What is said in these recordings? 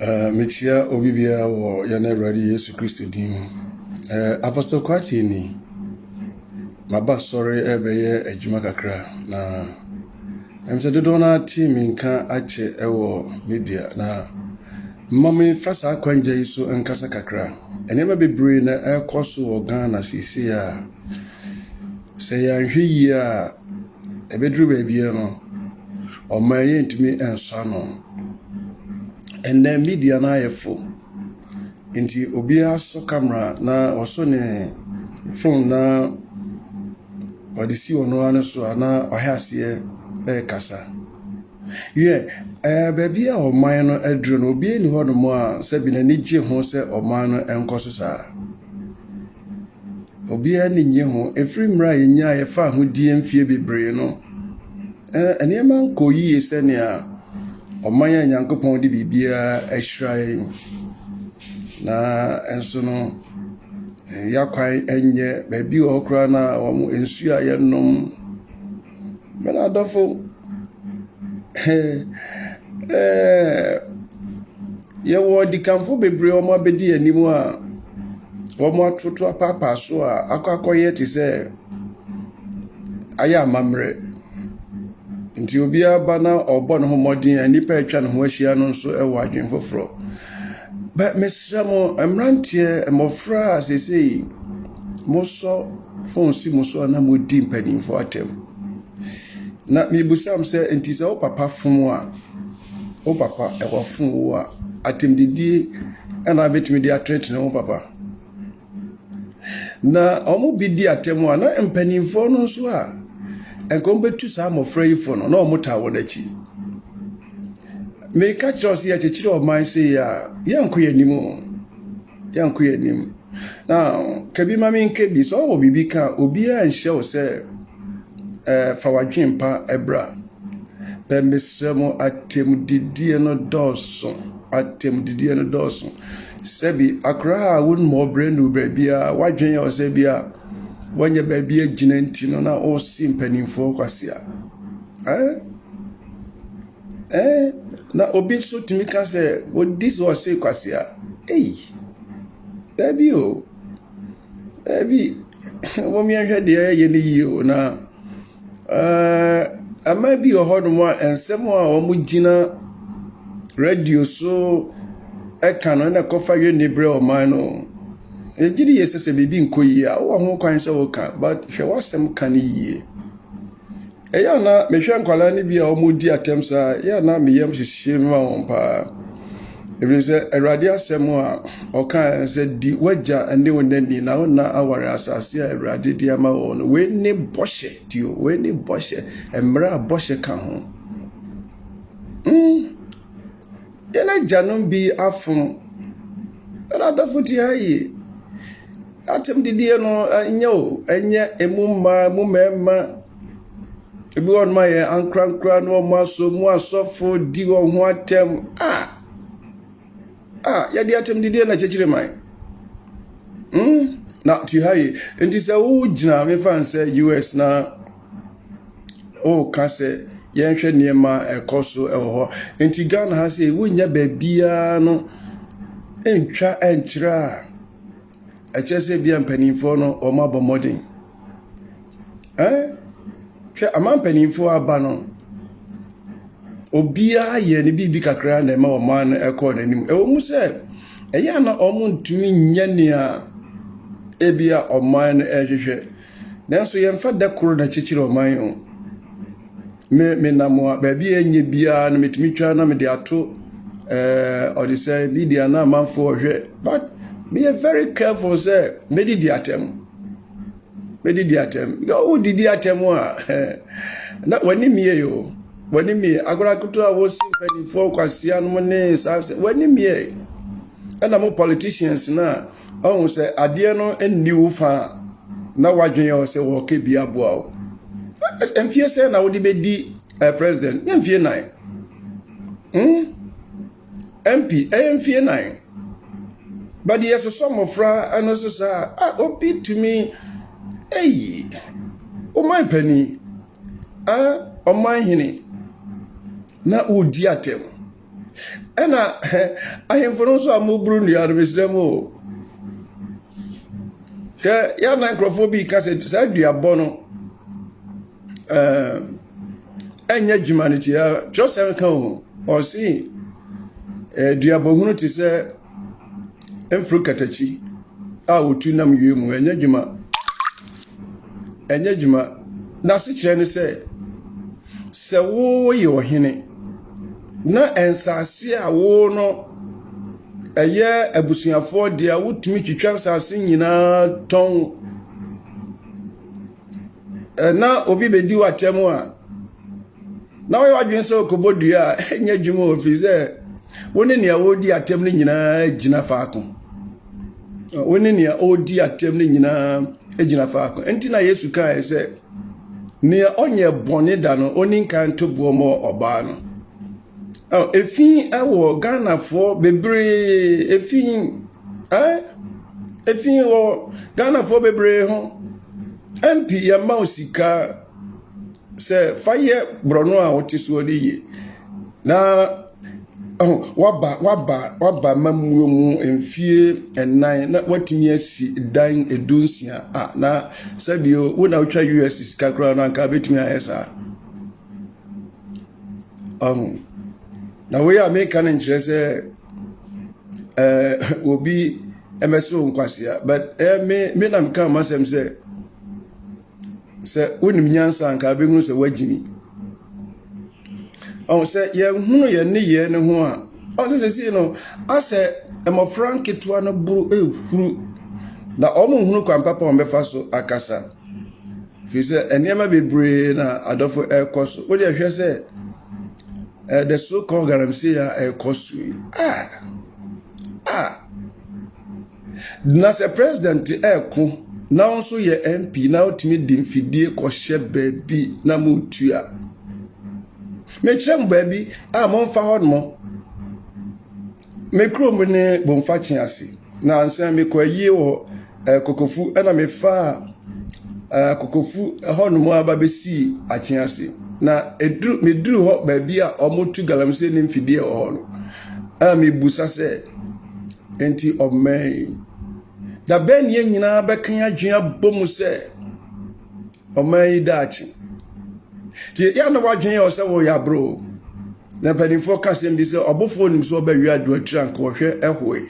Mechia Obibia or Yana Radi Yesu Christi Dim. Apostle Kwatini. My boss sorry ebeye ejumakakra na emse dodona team nka ache ewo media na mami fasa kwanje iso nkasa kakra enema bebre na ekoso wo Ghana sisi a se ya hwi a ebedru baabi no omaye ntimi enso no enne media na yefo nti obi aso camera na oso ne phone na odisi ono anu so ana ohase kasa baby a oman no adru no obi ni ho no mo a se bi na ni gye ho se oman no enkoso sa obi ani nye ho efri mra yenya ye fa ho die mfie bebre no eniema nko yi se ne a oman ya nyankopon de bibia ahrai na enso no yakwan enye baby okra na wo ensu aye nom bena dofo ye wo di kanfo bebre o mo abedi animu a wo mo atoto apapa so a akoye ti se aya amamre nti obi aba na obo no homodin anipa atwa no ho ahia no nso e wo adwen foforo but mesramo amrantie emofra asese moso fonsi moso na modi mpadin fo atem na mibusam se enti se o papa fun a o papa e wo fun wo a atem didi na betimi di atrent na o papa na omo bidi atem a na mpanin fo no so a enkombetu sa mofra yifo no na omo tawo dachi me catch us here chechire o man say ya yankoyanim now kabi mami nkebi so wo bibi ka obi a nhye o se fa wadwempa ebra pemesemo atem didie no doso sebi akra won mo brand bra bia wadwen o se bia wanya ba bia gina nti no na o simpanimfo kwasia na obi so timi ka se wo this was say kwasia baby wo mi ahwe de ye ne yi o na ama bi o hodo mo ensem a wo mu gina radio so eka no na kofa ye ne bre o man no ejiri yesese bibi nkoyi a wo ho kwan se wo ka but hwe wasem kan yi eya na mehwe nkwala ne bia o mudi atemsa ya na meyam hihie ma won pa ebise erade asem a o kan se di waja ande wonani na wona aware asase a erade dia ma won we ne boshe dio we ne boshe emra boshe kan ho yana janum bi afun ana dafuti hayi atem didie no enye emumma mumema ebi won ma ye ankrankra no ma so mu asofo di won ho atem ya di atem didie na chechire mai na ti hayi enti se wo gina me fan se US na o ka se ye nhwe niema ekoso e ho enti Ghana ha se wo nya ba bia no entwa enchira echese bia mpanimfo no o ma bomodin hwe amampanimfo aba no obia ye ne bibi kakra na ma o man ekọ nanim ewo mu se eya na omo ntumi nyane a ebia o man ehwehwe nanso ye mfa da koro da chechire o man o me namo ba bia enye bia na metumi twa na me de ato or they say media na manfo hwe but be very careful say me di atem go di atem a na wani miye yo wani miye agora kuto a wo simpani for kwasia no ne sase wani miye na mo politicians na on say ade no enni wo fa na wadwen yo say wo ke bia boa o emfie say na wo di be di president emfie 9 MP emfie 9 but yes some of and also say obi to me o my penny o my hini na odi atem Ena ahemfo no so amobru nua no mesrem o ke ya na nkrofo bi ka se sa duabo no enya dwumaniti ya Joseph kan o si duabo hunu ti se emfru katachi a otu nam yemu enya dwuma na se kire ne se wo ye ohene na ensase a wo no eye abusuafo dia wotumi twitwa nsase nyina ton na obi bedi watemu a na wo wadwen se okobodua enya dwuma ofize woni ne wodi atem ne nyina gina faako woni ne odi atem ne nyina egina faako enti na Yesu kan se ne onye bone da no oni kan to bomo oba no efin awo Ghana for bebre efin wo Ghana for bebre ho MP ya mausika se faye brono a otiso ye na waba mamuo mu emfie enan na watimi asi dan edunsia na sabio wo na utwa US kakra na nka betimi ayesa na we America na nkyere se obi emeso nkwasia but me na mka masem se wonim nyansa nka behunu se wagimi se ye hunu ye ne ye ne ho a se no ase emofra nketua no buru ehuru na omo hunu kwa papa ombefa so akasa fi se eniema bebre na adofo ekoso wo de hwe se the so-called Garamsey ekosu na se president eko na onso ye MP na otimi dimfidie ko hye baabi na mutua me kyerem baabi monfa hodmo me krom ne bomfa chiase na ansan me kwayi wo kokofu na me fa kokofu hodmo aba besi achiase na meduru ho baabi a omotu Galamsey ne mfidie ho no me busa se enti omai da ben ye nyina bekan adwea bomu se omai dachi ti ya na wadwen yo se wo ya bro na pedinfo ka se mbi se obofo nim so ba wi adu atira nka ohwe ehwe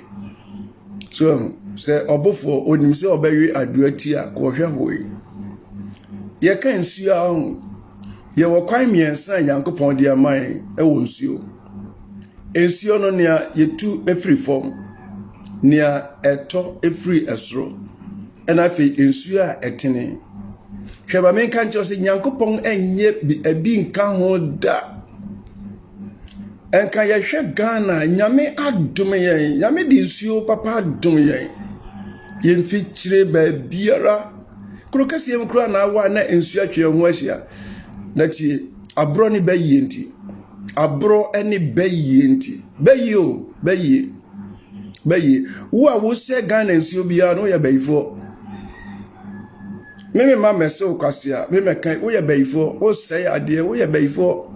so se obofo onim se obawi adu atia ko ohwe hwe ye kan nsu a ye wo kwan miensa Yankopon dia man ewo nsuo ensuo no ne yetu efri form ne eto efri esro ena fe ensuo a etene hweba men kan cho se Yankopon enye bi nka ho da enka ye hwe Ghana nyame adom yen nyame di nsuo papa adom yen ye mfi kire ba biara krokasi em kro na wa na ensuo atwe ho ahia na ti abro ni bayi enti abro eni bayi enti bayi wo a wo se Ghana nsuo bia no ya bayifo meme ma mese okwase a meme kan wo ya bayifo wo se ade wo ya bayifo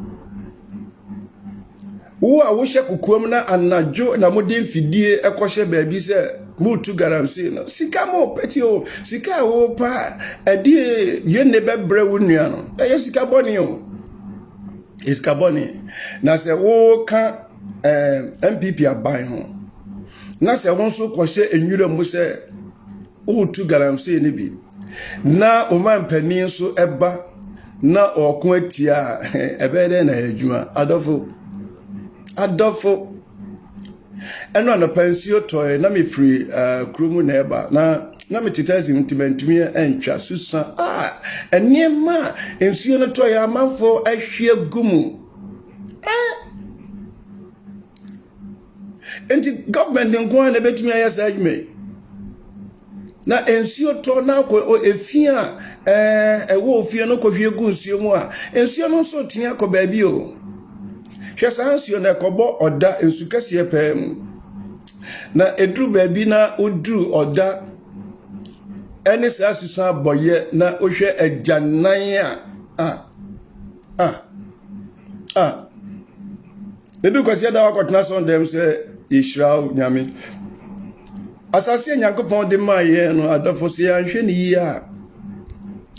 wo a wo hye kokuom na anajo na modin fidie ekohye baabi se mutu Galamsey no sika mo peti o sika wo pa ade ye ne bebre wo nua no eye sika boni o iska boni na se wo ka MPP aban ho na se won so kohye enwura mu se utu Galamsey ne bi na o man panin so eba na okun atia ebede na adwuma adofo eno na pensio toy na me free krumu na eba na me titasi mtimantumi entwa susa eniema ensuo no toy amanfo ahwe gumu enti government nko na betumi ayasa adwuma na ensuo to na ko efia ewo ofie no ko hwe gu nsuo mu a ensuo no so tia ko baabi o hwe sansio na kobo oda ensukase pam na edru baabi na odru oda eni sasisa boye na ohwe agyanan They do kwasi da wakotna son dem say Israel nyame. Asase Nyankopɔn de ma ye no adofo se anhwe ne yi a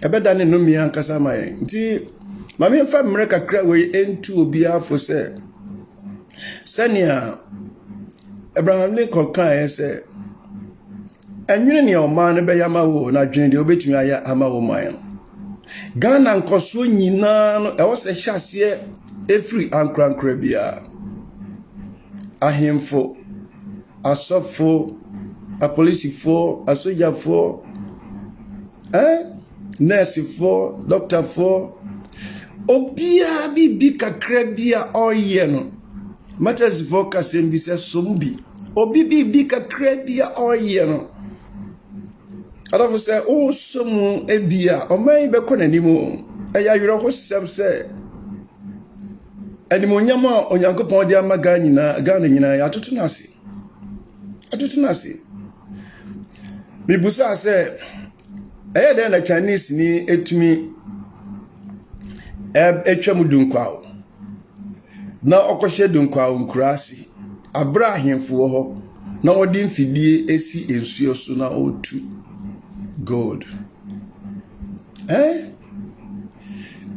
ebeda ne no mi ankasa ma ye. Nti ma me fa mmere kakra we entu obi afo se senia Abraham Lincoln kan say enwene ne o ma ne be yama wo na dwene de obetumi aya ama wo man no. Ghana nkoso nyina no e wo se hyase efri ankrankra bia ahemfo asofo apolisifo asojafo nursefo doctorfo obia bi kakra bia oye no matasifo kasem bi se sombi obi bi kakra bia oye no adafo se o somu ebia o man be konanimo eya yiro ko sem se animonyama onyankopɔn de ama Ghana nyina ya atoto nase mibusa se den na Chinese ni etumi etwam dunkwaw na okɔhye dunkwaw nkurasi abrahemfo ho na odi mfidie esi ensuo so na otu gold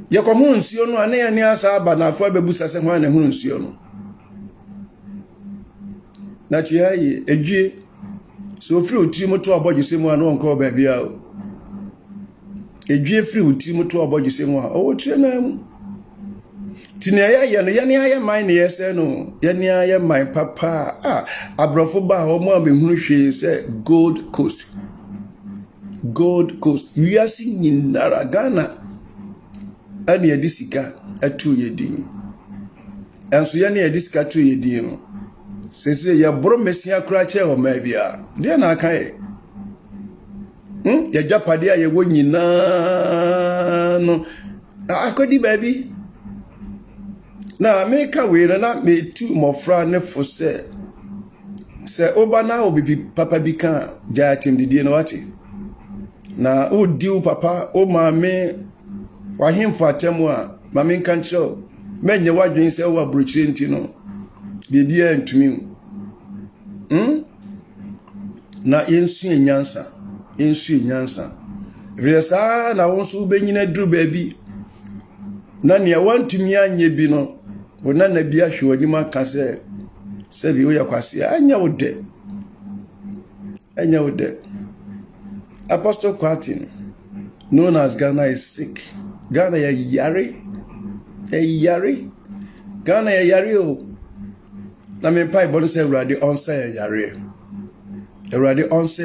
yekomu nsuo no ane ani asa aba na afọ abebusa se hwan na hu nsuo no na chiaye edwie so free otiri moto abojuse mu anu onko ba bia o edwie free otiri moto abojuse mu a o tire na mu tinia ya no yani aye man ne yese no yani aye man papa abrofo ba ho mu abehunu hwe se Gold Coast you are seeing in Ghana ani edisika atu yedin enso ya ne edisika atu yedin no sese ya bro mesia kura che o ma bia de na aka e ya japade a ye wo nyina no akodi baby na America we na me tu mofra ne fo se oba na obi papa bi kan ja timdidie no wate na o diu papa o ma me wahemfo atemu a ma me kan kire menye wadwen se wa brochire nti no bibia ntumi na yensu nyansa vresa na wonso benyina duru baabi na ne wantumi anye bi no wona na bia hwe oni maka se bi wo yakwase anya wo de Apostle Kwarteng known as Ghana is sick. Ghana ya yare Ghana ya yare o na me pai bonu se Awurade onsa ya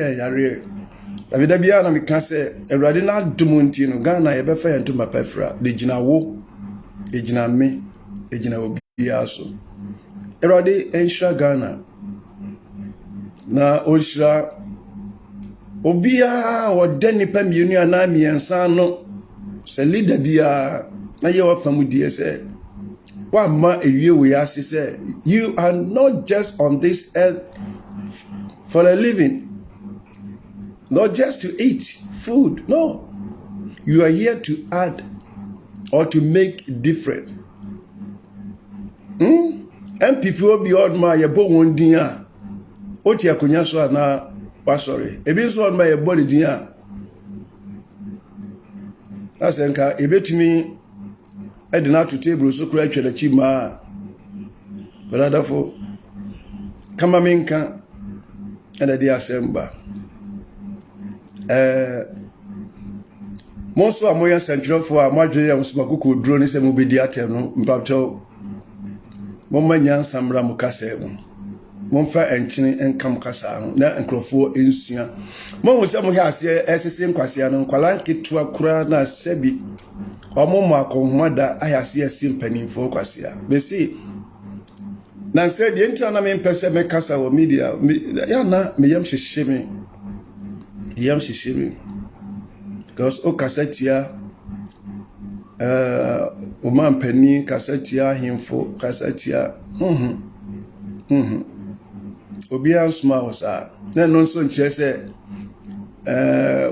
yare Davida bia na me ka se Awurade na adom nti no Ghana ya befa ya ntoma pafra de gina wo ejina me ejina obi aso Awurade enhira Ghana na onhira obia wode nipa mienu ana miensa no se leader bia na ye wa famudie se wa ma ewie we ase se you are not just on this earth for a living, not just to eat food, no, you are here to add or to make different. MPFO bi odma ye bo won din a oti akonya so na wa sorry ebi so odma ye bo din a asenka ebetumi edina to table so kura atwa chi ma bradafo kama menka eda di asemba monso amoya centrofo a madwe ya musmakoko duro ni se mo bedi atem no mpapto momma nyansa mra mo kasa mu momfa enkyene enkam kasa no na enkrofo ensua mo se mo hia ase esese nkwase no nkwala nketua kura na sebi omo mo akonhomada ayase ase mpanimfo kwase a besi na se de ntia na me mpese me kasa wo media ya na me yam hyehyeme because o kasatia o mampani kasatia himfo kasatia obi ansuma wosa na no so nkyere se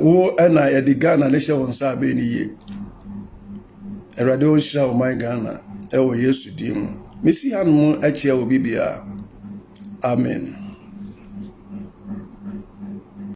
wo na ya di Ghana le hye wonsa be ni ye Awurade o hira o my Ghana e wo Yesu dim mesi hanom akyia obi bia. Amen.